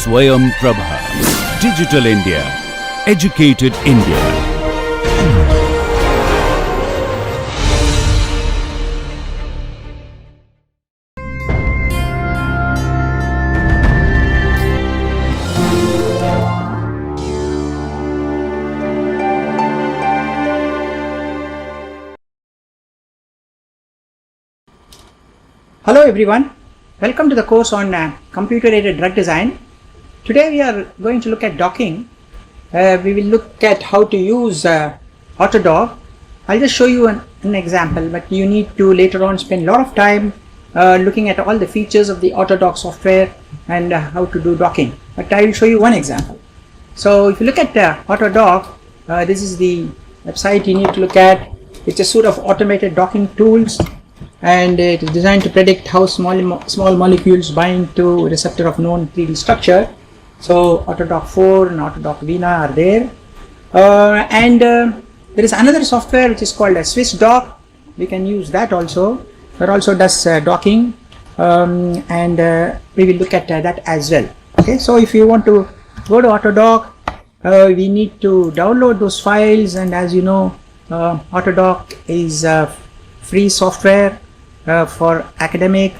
Swayam Prabha. Digital India. Educated India. Hello everyone, welcome to the course on computer-aided drug design. Today we are going to look at docking. We will look at how to use Autodock. I'll just show you an example, but you need to later on spend a lot of time looking at all the features of the Autodock software and how to do docking. But I will show you one example. So if you look at Autodock, this is the website you need to look at. It's a suite of automated docking tools, and it is designed to predict how small molecules bind to a receptor of known 3D structure. So Autodock 4 and Autodock Vina are there, and there is another software which is called a SwissDock. We can use that also. That also does docking, and we will look at that as well. Okay, so if you want to go to Autodock, we need to download those files, and as you know, Autodock is free software for academic,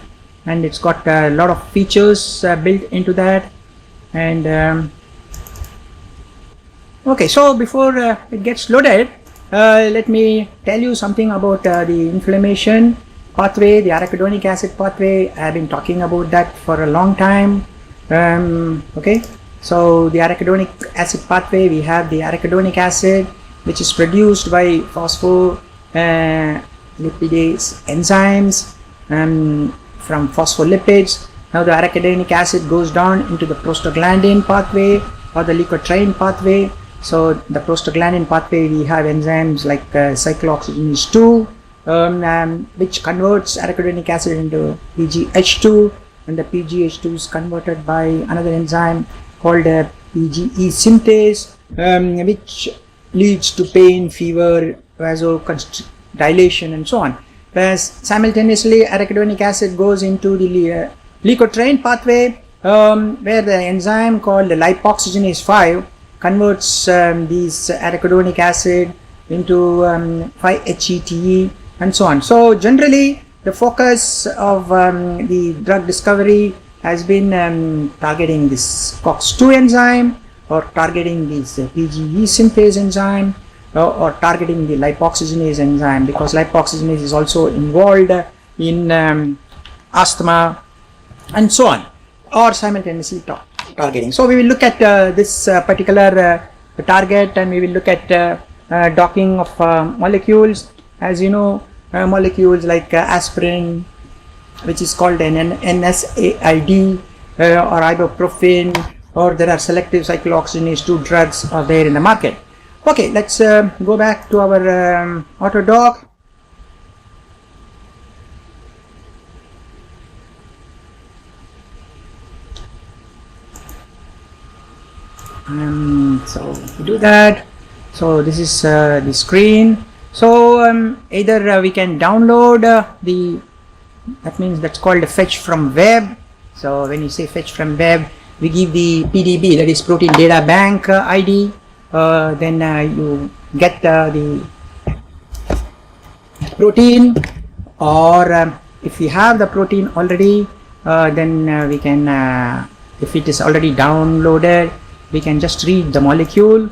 and it's got a lot of features built into that. And okay, so before it gets loaded, let me tell you something about the inflammation pathway, the arachidonic acid pathway. I've been talking about that for a long time. Okay, so the arachidonic acid pathway, we have the arachidonic acid which is produced by phospholipidase enzymes from phospholipids. Now the arachidonic acid goes down into the prostaglandin pathway or the leukotriene pathway. So the prostaglandin pathway, we have enzymes like cyclooxygenase 2, which converts arachidonic acid into PGH2, and the PGH2 is converted by another enzyme called PGE synthase, which leads to pain, fever, vasodilation, and so on. Whereas simultaneously arachidonic acid goes into the leukotriene pathway, where the enzyme called lipoxygenase 5 converts these arachidonic acid into 5-HETE and so on. So generally the focus of the drug discovery has been targeting this COX-2 enzyme, or targeting this PGE synthase enzyme, or targeting the lipoxygenase enzyme, because lipoxygenase is also involved in asthma and so on, or simultaneously targeting. So we will look at this particular target, and we will look at docking of molecules. As you know, molecules like aspirin, which is called an NSAID, or ibuprofen, or there are selective cyclooxygenase 2 drugs are there in the market. Okay, let's go back to our Autodock. So we do that. So this is the screen. So either we can download that means that's called a fetch from web. So when you say fetch from web, we give the PDB, that is protein data bank ID. Then you get the protein, or if you have the protein already, then we can, if it is already downloaded, we can just read the molecule.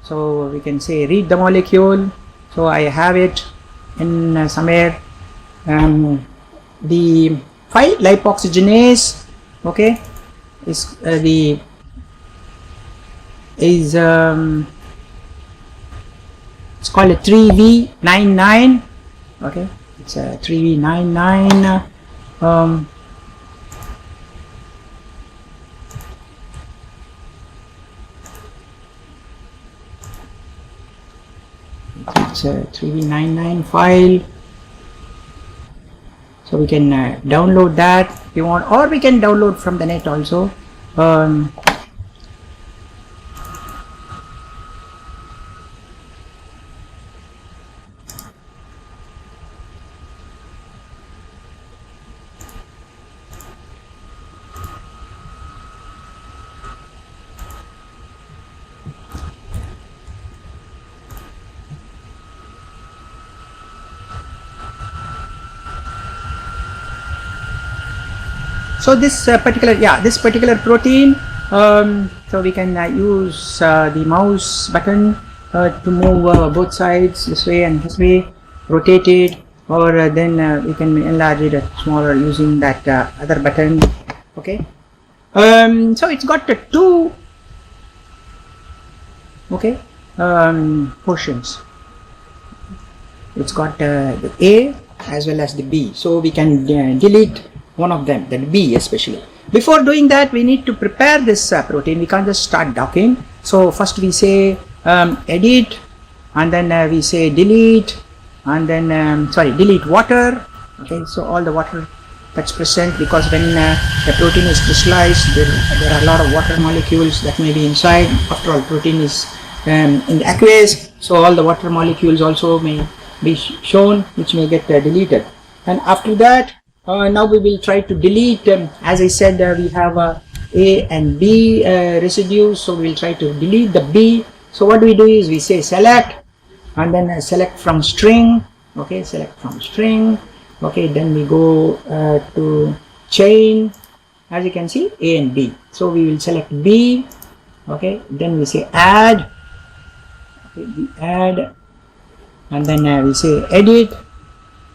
So we can say read the molecule. So I have it in somewhere. The 5-lipoxygenase, okay, is it's called a 3V99. Okay, it's a 3V99. It's a 3V99 file. So we can download that if you want, or we can download from the net also. So this particular protein, so we can use the mouse button to move both sides this way and this way, rotate it, or then we can enlarge it smaller using that other button. Okay. So it's got two portions. It's got the A as well as the B, so we can delete one of them, the B especially. Before doing that, we need to prepare this protein. We can't just start docking. So first we say edit, and then we say delete, and then delete water. Okay, so all the water that's present, because when the protein is crystallized, there are a lot of water molecules that may be inside. After all, protein is in the aqueous, so all the water molecules also may be shown, which may get deleted. And after that, now we will try to delete, as I said, we have A and B residues, so we will try to delete the B. So what we do is we say select, and then select from string. Okay, select from string. Okay, then we go to chain, as you can see, A and B. So we will select B. Okay, then we say add. Okay, we add, and then we say edit,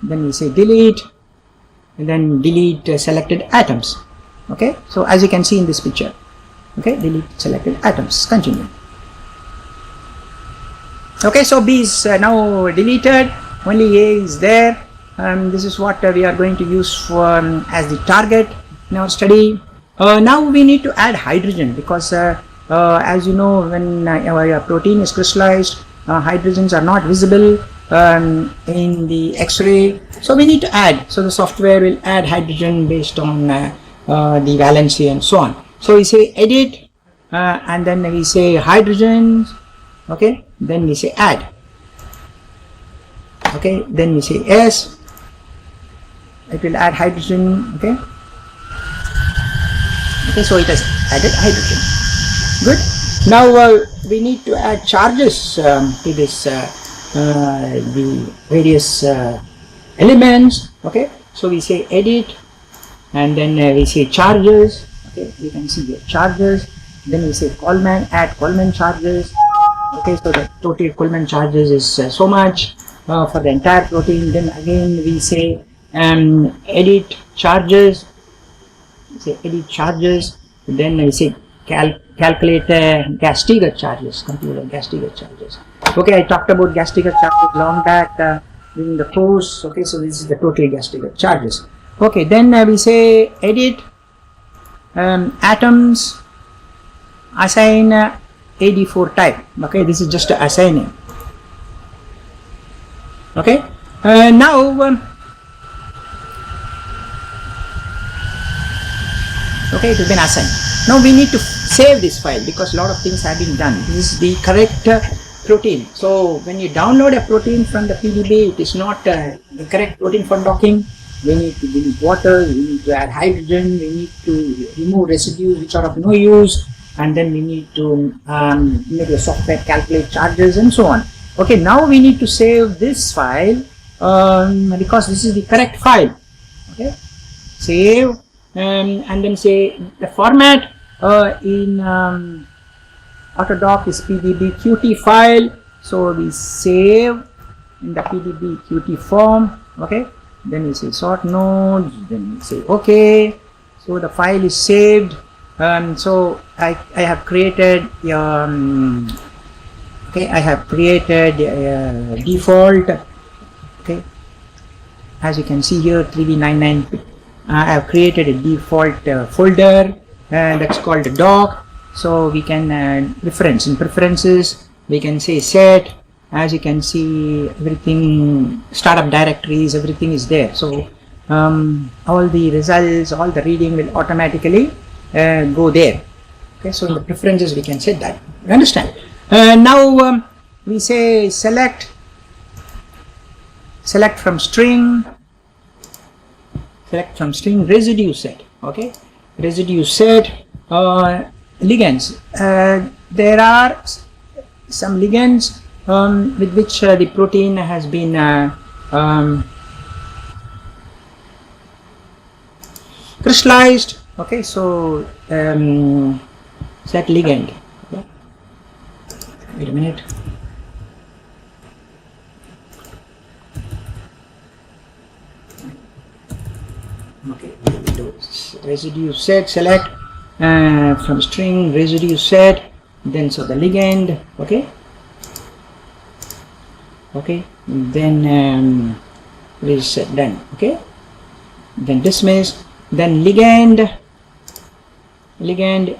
then we say delete, and then delete selected atoms. Okay, so as you can see in this picture, okay, delete selected atoms. Continue. Okay, so B is now deleted, only A is there. This is what we are going to use for as the target in our study. Now we need to add hydrogen, because as you know, when our protein is crystallized, hydrogens are not visible in the X-ray, so we need to add. So the software will add hydrogen based on the valency and so on. So we say edit, and then we say hydrogens. Okay, then we say add. Okay, then we say yes, it will add hydrogen. Okay, okay, so it has added hydrogen. Good. Now we need to add charges to this the various elements. Okay, so we say edit, and then we say charges. Okay, you can see the charges. Then we say Coleman, add Coleman charges. Okay, so the total Coleman charges is so much for the entire protein. Then again we say edit charges. Say edit charges. Then we say calculate Gastiger charges, computer Gastiger charges. Okay, I talked about Gastiger charges long back during the course. Okay, so this is the total Gastiger charges. Okay, then we say edit atoms, assign AD4 type. Okay, this is just assigning. Okay, now okay, it has been assigned. Now we need to save this file, because a lot of things have been done. This is the correct protein. So when you download a protein from the PDB, it is not the correct protein for docking. We need to delete water, we need to add hydrogen, we need to remove residues which are of no use, and then we need to make the software calculate charges and so on. Okay, now we need to save this file because this is the correct file. Okay, save, and then say the format in Autodoc is PDB Qt file. So we save in the PDB Qt form. Okay, then we say sort nodes, then we say okay. So the file is saved. So I have created okay, I have created default. Okay, as you can see here, 3v99. I have created a default folder that's called doc. So we can reference in preferences, we can say set. As you can see, everything, startup directories, everything is there. So all the results, all the reading will automatically go there. Okay, so in the preferences we can set that. You understand? Now we say select from string, residue set. Okay, residue set, ligands. There are some ligands with which the protein has been crystallized. Okay, so set ligand. Okay. Wait a minute. Okay, residue set, select from string residue set, then so the ligand. Okay, okay, then reset, done. Okay, then dismiss, then ligand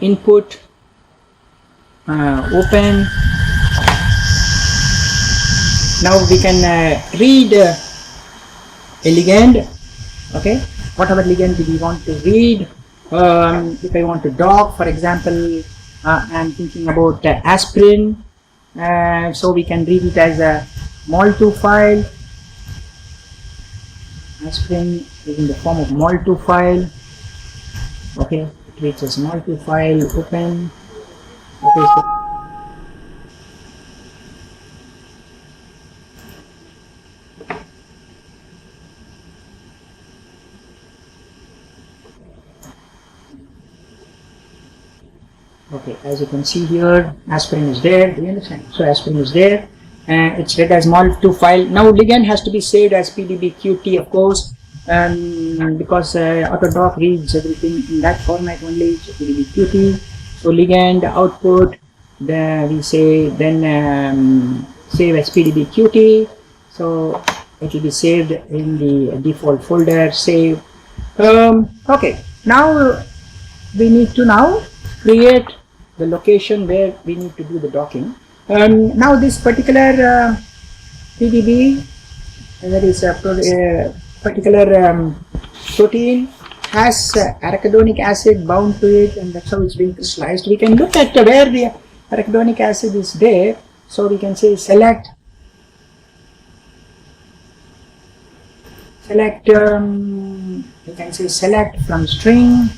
input, open. Now we can read a ligand. Okay, whatever ligand we want to read. If I want to dock, for example, I'm thinking about aspirin, so we can read it as a mol2 file. Aspirin is in the form of mol2 file. Okay, it reads as mol2 file, open. Okay, so okay, as you can see here, aspirin is there. Do you understand? So aspirin is there, and it's read as mol2 file. Now ligand has to be saved as PDBQT, of course, because Autodoc reads everything in that format only. So PDBQT. So ligand output. Then we say save as PDBQT. So it will be saved in the default folder. Save. Okay. Now we need to create the location where we need to do the docking. Now this particular PDB, that is a particular protein, has arachidonic acid bound to it, and that's how it's being crystallized. We can look at where the arachidonic acid is there. So we can say select we can say select from string.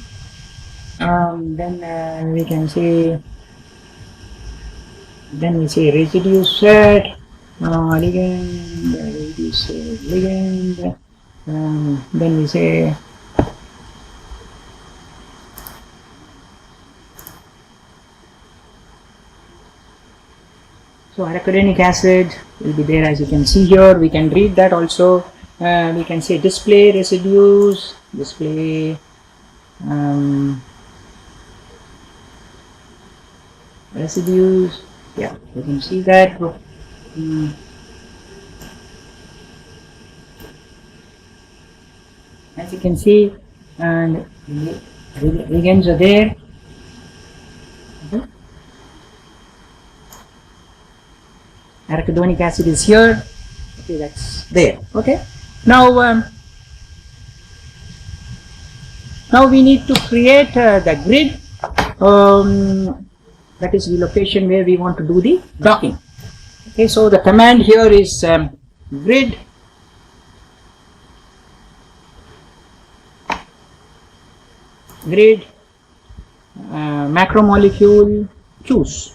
Then we can say, then we say residue set, ligand, residue set, ligand, then we say so arachidonic acid will be there, as you can see here. We can read that also. We can say display residues, display residues. Yeah, you can see that. As you can see, and ligands are there. Okay. Arachidonic acid is here. Okay, that's there. Okay. Now, now we need to create the grid. That is the location where we want to do the docking. Okay, so the command here is grid macromolecule choose.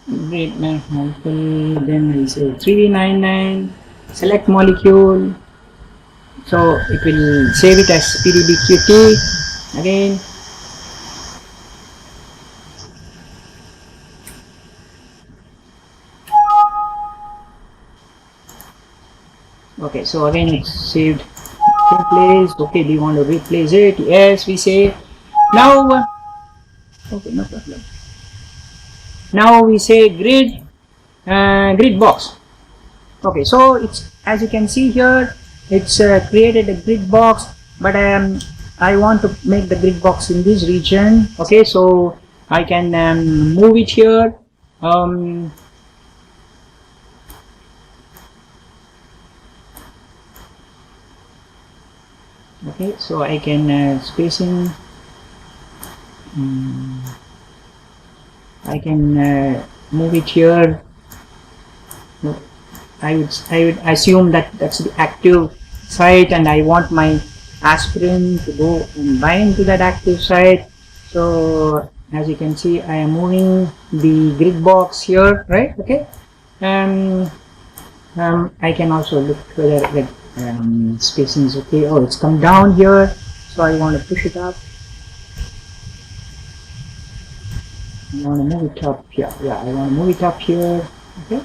Grid macromolecule, then we say 3D99, select molecule. So it will save it as PDBQT. Again, okay, so again it's saved in place. Okay, do you want to replace it? Yes, we say. Now, okay, no problem. Now we say grid box. Okay, so it's, as you can see here, it's created a grid box, but I want to make the grid box in this region. Okay, so I can move it here. Okay, so I can spacing. I can move it here. I would assume that that's the active site, and I want my aspirin to go and bind to that active site. So as you can see, I am moving the grid box here, right? Okay. I can also look whether spacing is okay. Oh, it's come down here, so I want to push it up. I want to move it up here. Yeah, I want to move it up here. Okay.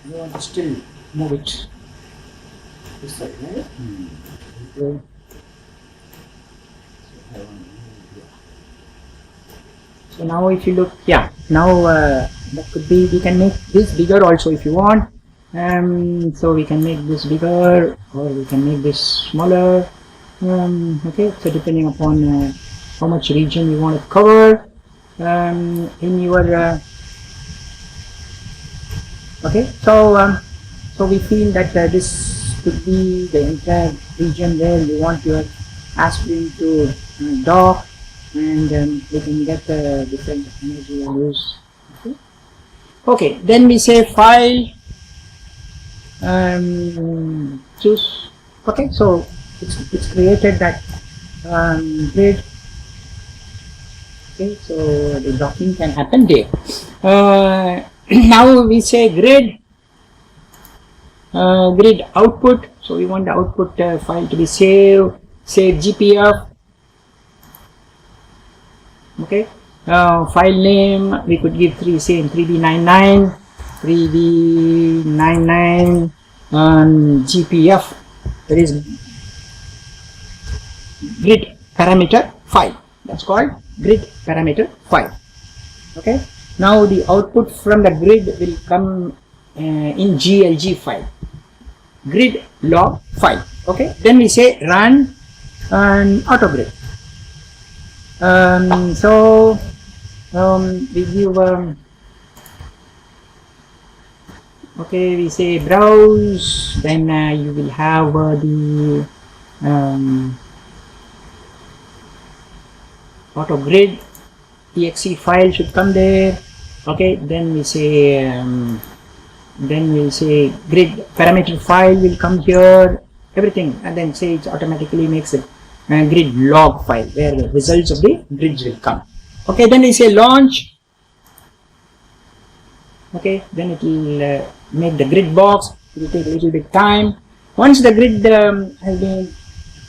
I want to still move it this side, right? Okay. So now if you look, yeah, now that could be, we can make this bigger also if you want. So we can make this bigger or we can make this smaller. Okay, so depending upon how much region you want to cover in your okay, so we feel that this could be the entire region where you want your aspirin to dock, and we can get different energy values. Okay. Okay, then we say file, choose. Okay, so it's created that grid. Okay, so the docking can happen there. Now we say grid output. So we want the output file to be saved. Say GPF. Okay. File name we could give 3B99 GPF. That is grid parameter file. That's called grid parameter file. Okay. Now the output from the grid will come in GLG file, grid log file. Okay. Then we say run and autogrid. We give okay, we say browse, then you will have the autogrid exe file should come there. Okay, then we say grid parameter file will come here, everything, and then say it automatically makes a grid log file where the results of the grids will come. Okay, then we say launch. Okay, then it will make the grid box. It will take a little bit time. Once the grid has been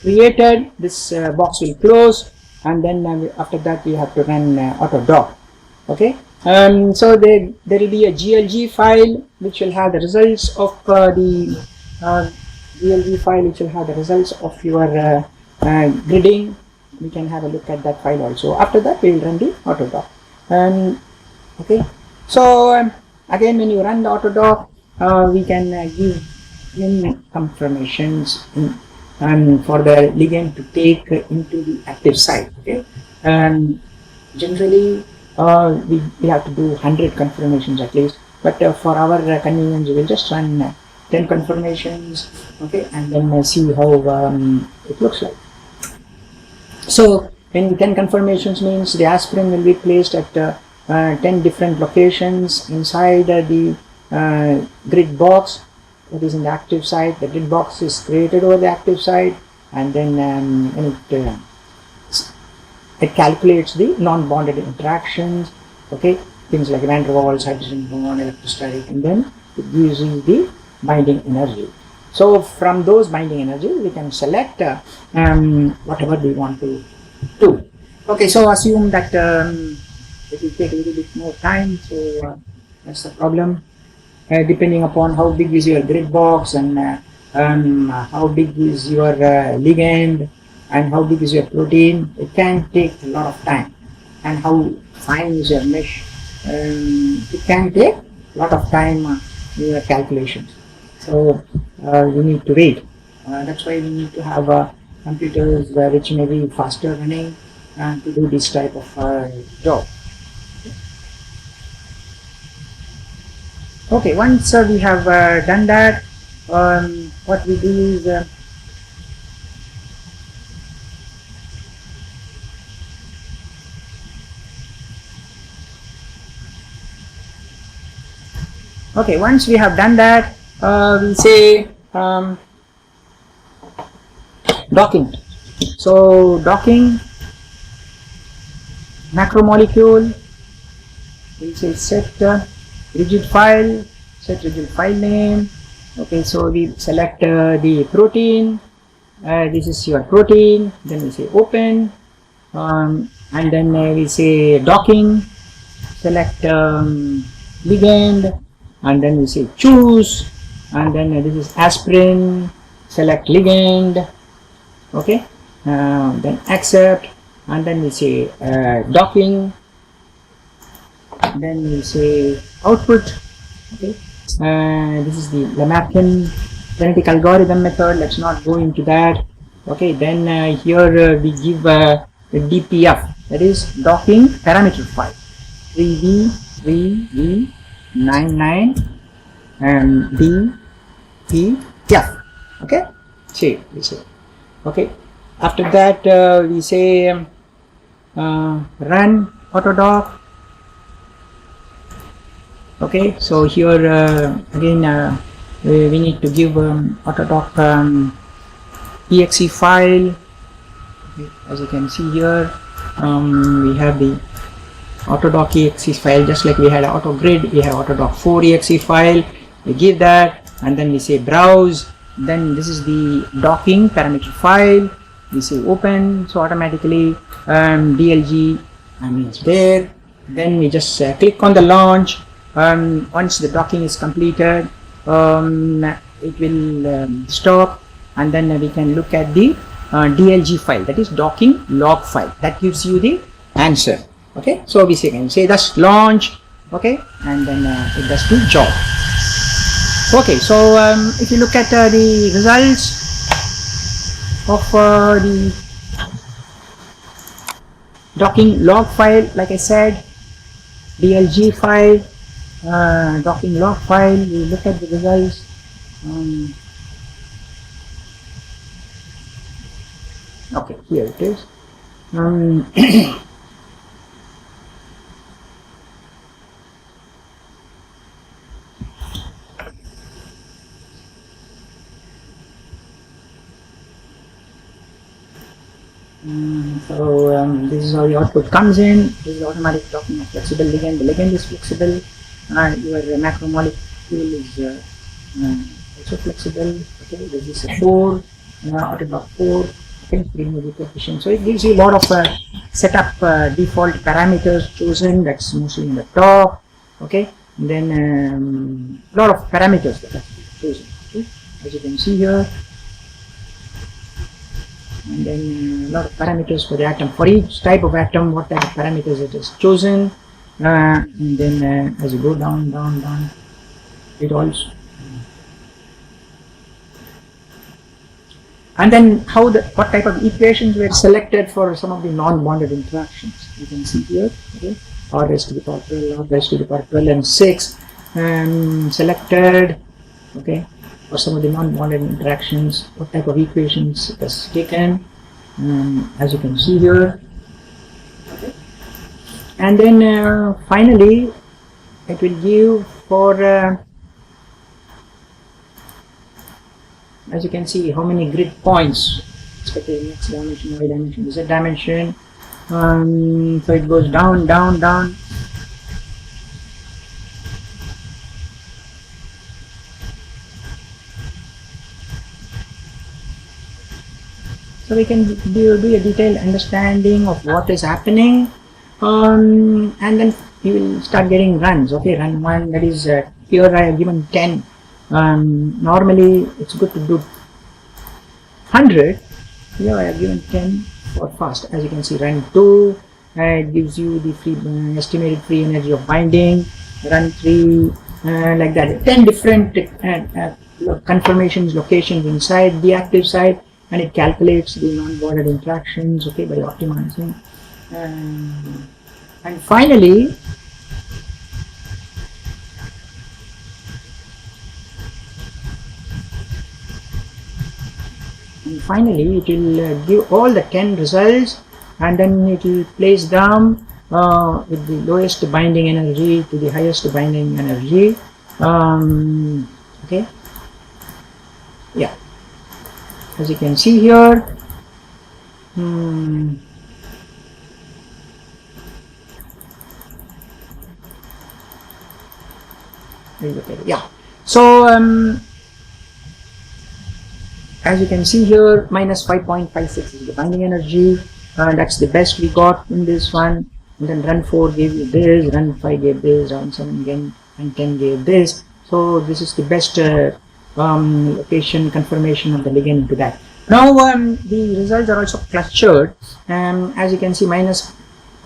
created, this box will close, and then after that we have to run autodock. Okay, so there will be a GLG file which will have the results of the GLG file which will have the results of your gridding. We can have a look at that file also. After that we will run the autodock. Okay, so again when you run the autodock, we can give in confirmations for the ligand to take into the active site. Okay, and generally we have to do 100 confirmations at least, but for our convenience we will just run 10 confirmations. Okay, and then see how it looks like. So when 10 confirmations means the aspirin will be placed at 10 different locations inside the grid box that is in the active site. The grid box is created over the active site, and then it calculates the non-bonded interactions. Okay, things like van der Waals, hydrogen bond, electrostatic, and then it gives you the binding energy. So from those binding energies we can select whatever we want to do. Okay, so assume that it will take a little bit more time, so that's the problem. Depending upon how big is your grid box, and how big is your ligand, and how big is your protein, it can take a lot of time. And how fine is your mesh, it can take a lot of time in your calculations. So you need to wait. That's why we need to have computers which may be faster running to do this type of job. Okay, once we have done that, what we do is okay, once we have done that, we say docking. So docking, macromolecule, we say set rigid file, set rigid file name. Okay, so we select the protein. This is your protein. Then we say open, and then we say docking. Select ligand, and then we say choose, and then this is aspirin. Select ligand. Okay, then accept, and then we say docking. Then we say output. Okay, this is the Lamarckian genetic algorithm method. Let's not go into that. Okay, then here we give the DPF, that is docking parameter file, 3V3V99 and DPF. Okay, save. We say okay. After that we say run autodoc. Okay, so here again we need to give autodoc exe file. Okay, as you can see here, we have the autodoc exe file, just like we had autogrid. We have autodoc 4 exe file. We give that, and then we say browse. Then this is the docking parameter file. We say open, so automatically DLG is there. Then we just click on the launch. Once the docking is completed, it will stop, and then we can look at the DLG file, that is docking log file, that gives you the answer. Okay, so we can say that's launch. Okay, and then it does the job. Okay, so if you look at the results of the docking log file, like I said, DLG file, docking log file, we look at the results. Okay, here it is. So this is how the output comes in. This is automatic docking of flexible ligand. The ligand is flexible. Your macromolecule is also flexible. Okay, this is a 4, autodoc 4. Okay, coefficient. So it gives you a lot of setup default parameters chosen. That's mostly in the top. Okay, and then a lot of parameters that have to be chosen. Okay, as you can see here. And then a lot of parameters for the atom. For each type of atom, what type of parameters it is chosen. And then as you go down, it also. And then what type of equations were selected for some of the non-bonded interactions. You can see here. Okay, r raised to the power 12, r raised to the power 12, and 6 selected. Okay, for some of the non-bonded interactions, what type of equations was taken, as you can see here. Okay. And then finally it will give for as you can see how many grid points expected in x dimension, y dimension, z dimension. So it goes down. So we can do a detailed understanding of what is happening, and then you will start getting runs. Okay, run 1, that is here I have given 10. Normally it's good to do 100. Here I have given 10 for fast. As you can see, run 2, it gives you the free estimated free energy of binding. Run 3, like that. 10 different conformations, locations inside the active site, and it calculates the non-bonded interactions, okay, by optimizing. And finally, it will give all the 10 results, and then it will place them with the lowest binding energy to the highest binding energy. Okay, yeah, as you can see here, Hmm. Yeah. So as you can see here, minus 5.56 is the binding energy. That's the best we got in this one. And then run 4 gave you this, run 5 gave this, run 7 again, and 10 gave this. So this is the best location confirmation of the ligand into that. Now the results are also clustered. As you can see, minus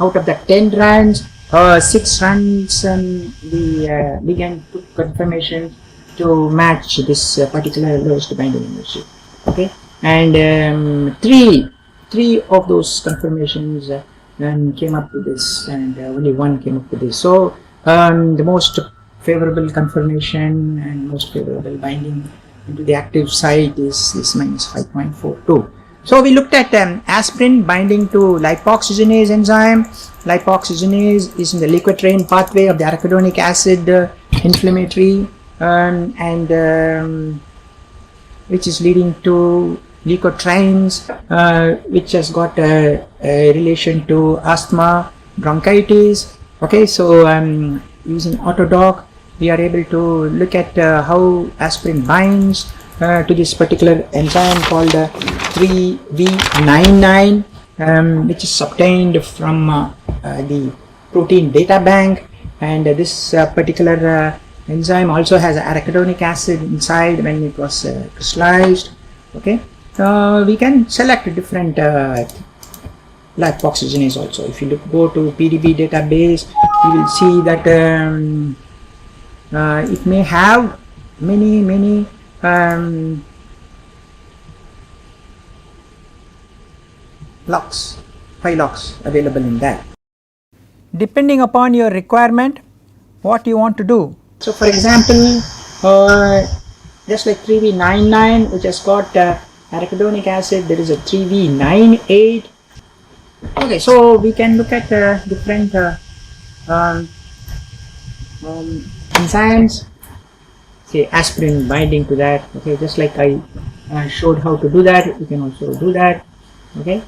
out of the 10 runs, 6 runs the ligand took confirmation to match this particular lowest binding energy. Okay, and three of those confirmations came up with this, and only one came up with this. So the most favorable confirmation and most favorable binding into the active site is this minus 5.42. So we looked at aspirin binding to lipoxygenase enzyme. Lipoxygenase is in the liquid train pathway of the arachidonic acid inflammatory, and which is leading to leukotrienes, which has got a relation to asthma, bronchitis. Okay, so using Autodoc, we are able to look at how aspirin binds to this particular enzyme called 3V99, which is obtained from the protein data bank, and this particular enzyme also has arachidonic acid inside when it was crystallized. Okay, we can select different lipoxygenase also. If you go to PDB database, you will see that it may have many locks, 5 locks available in that. Depending upon your requirement, what you want to do. So for example, just like 3V99, which has got arachidonic acid, there is a 3V98. Okay, so we can look at different enzymes, say aspirin binding to that. Okay, just like I showed how to do that, you can also do that. Okay.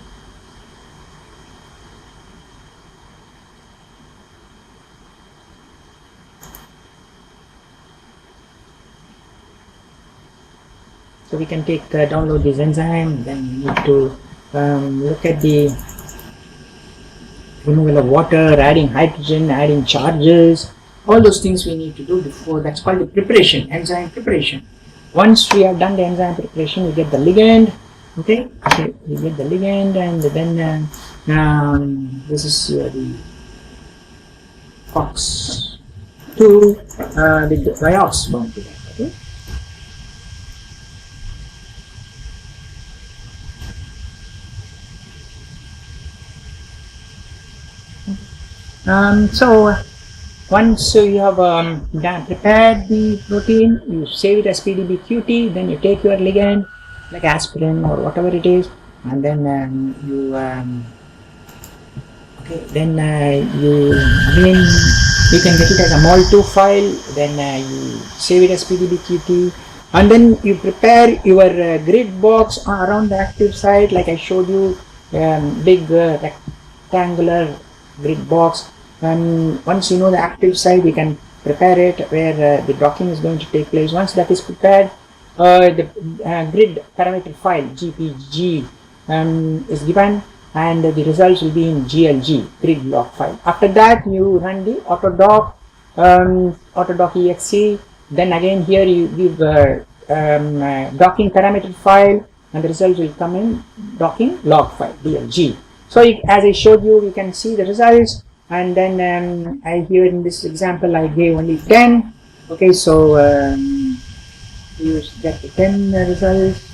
So we can take download this enzyme, then we need to look at the removal of water, adding hydrogen, adding charges, all those things we need to do before. That's called the preparation, enzyme preparation. Once we have done the enzyme preparation, we get the ligand. Okay, we get the ligand, and then this is the COX-2 with the diox bound to that. Okay. So once you have prepared the protein, you save it as PDB-QT, then you take your ligand like aspirin or whatever it is, and then you can get it as a mol2 file, then you save it as PDB-QT, and then you prepare your grid box around the active site like I showed you, big rectangular grid box. And once you know the active site, we can prepare it where the docking is going to take place. Once that is prepared, the grid parameter file GPG is given, and the results will be in GLG, grid log file. After that, you run the Autodoc, Autodoc exe. Then again here you give docking parameter file, and the results will come in docking log file, DLG. So as I showed you, you can see the results. And then here in this example I gave only 10. Okay, so you get the 10 results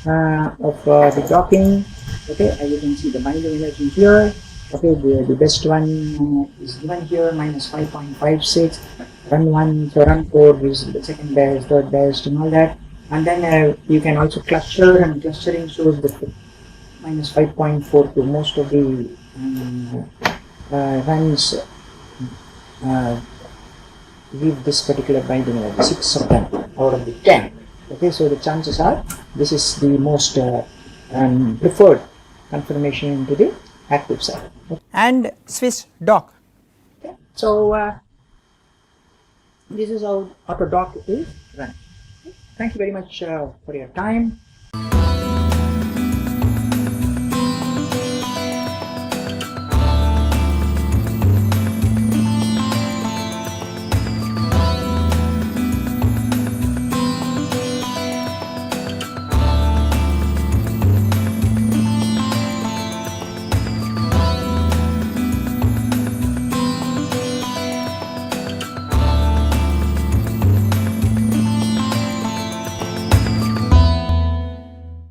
of the docking. Okay, as you can see the binding energy here. Okay, the best one is given here, minus 5.56. Run 1, so run 4 gives the second best, third best, and all that. And then you can also cluster, and clustering shows the minus 5.42. Most of the runs give this particular binding energy, 6 of them out of the 10. Okay, so the chances are this is the most preferred confirmation into the active site. And Swiss dock. Okay. So this is how AutoDock is run. Thank you very much for your time.